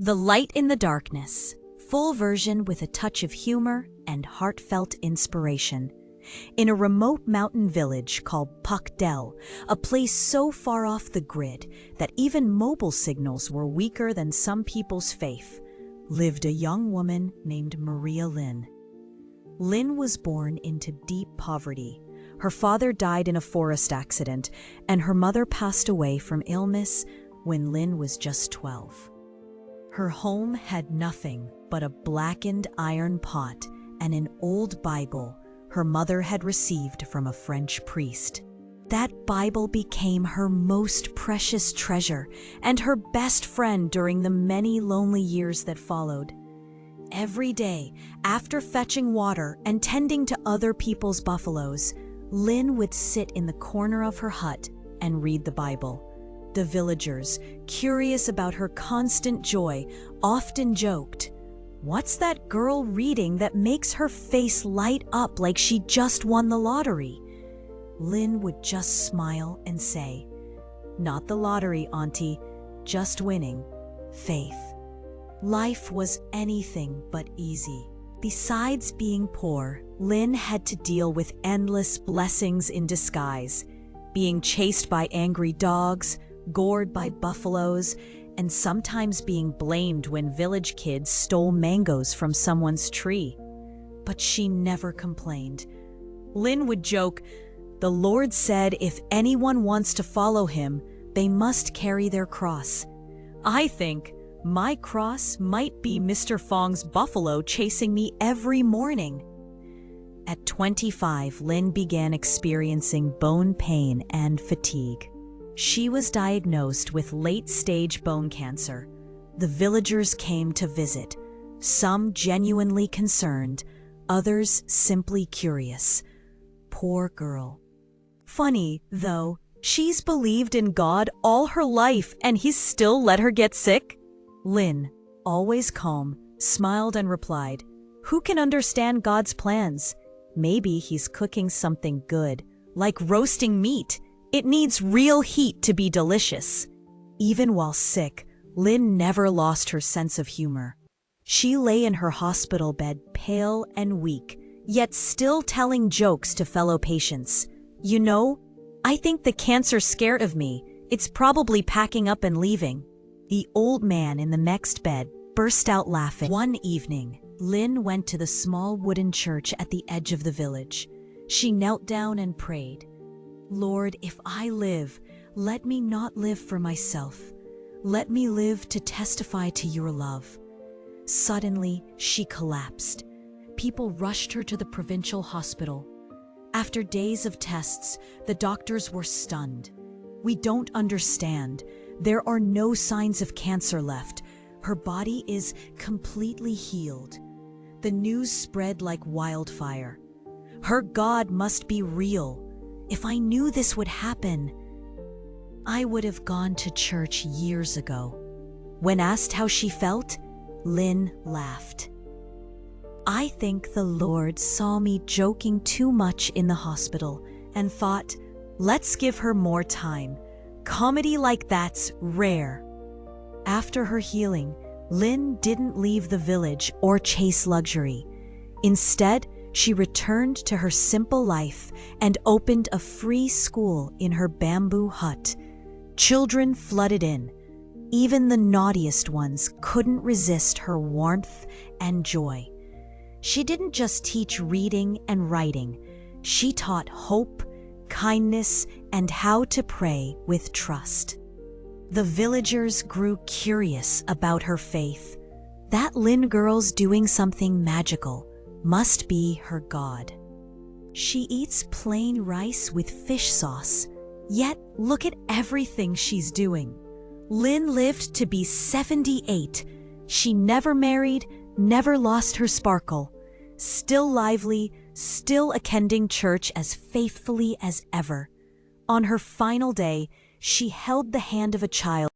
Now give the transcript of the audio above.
The Light in the Darkness, full version with a touch of humor and heartfelt inspiration. In a remote mountain village called Puck Dell, a place so far off the grid that even mobile signals were weaker than some people's faith, lived a young woman named Maria Lynn. Lynn was born into deep poverty. Her father died in a forest accident, and her mother passed away from illness when Lynn was just 12. Her home had nothing but a blackened iron pot and an old Bible her mother had received from a French priest. That Bible became her most precious treasure and her best friend during the many lonely years that followed. Every day, after fetching water and tending to other people's buffaloes, Lynn would sit in the corner of her hut and read the Bible. The villagers, curious about her constant joy, often joked, "What's that girl reading that makes her face light up like she just won the lottery?" Lynn would just smile and say, "Not the lottery, Auntie, just winning. Faith." Life was anything but easy. Besides being poor, Lynn had to deal with endless blessings in disguise, being chased by angry dogs, gored by buffaloes, and sometimes being blamed when village kids stole mangoes from someone's tree. But she never complained. Lynn would joke, "The Lord said if anyone wants to follow him, they must carry their cross. I think my cross might be Mr. Fong's buffalo chasing me every morning." At 25, Lynn began experiencing bone pain and fatigue. She was diagnosed with late-stage bone cancer. The villagers came to visit, some genuinely concerned, others simply curious. Poor girl. Funny, though, she's believed in God all her life and he's still let her get sick? Lynn, always calm, smiled and replied, "Who can understand God's plans? Maybe he's cooking something good, like roasting meat. It needs real heat to be delicious." Even while sick, Lynn never lost her sense of humor. She lay in her hospital bed pale and weak, yet still telling jokes to fellow patients. "You know, I think the cancer's scared of me. It's probably packing up and leaving." The old man in the next bed burst out laughing. One evening, Lynn went to the small wooden church at the edge of the village. She knelt down and prayed, "Lord, if I live, let me not live for myself. Let me live to testify to your love." Suddenly, she collapsed. People rushed her to the provincial hospital. After days of tests, the doctors were stunned. "We don't understand. There are no signs of cancer left. Her body is completely healed." The news spread like wildfire. "Her God must be real. If I knew this would happen, I would have gone to church years ago." When asked how she felt, Lynn laughed. "I think the Lord saw me joking too much in the hospital and thought, let's give her more time. Comedy like that's rare." After her healing, Lynn didn't leave the village or chase luxury. Instead, she returned to her simple life and opened a free school in her bamboo hut. Children flooded in. Even the naughtiest ones couldn't resist her warmth and joy. She didn't just teach reading and writing. She taught hope, kindness, and how to pray with trust. The villagers grew curious about her faith. That Lynn girl's doing something magical. Must be her God. She eats plain rice with fish sauce, yet look at everything she's doing. Lynn lived to be 78. She never married, never lost her sparkle. Still lively, still attending church as faithfully as ever. On her final day, she held the hand of a child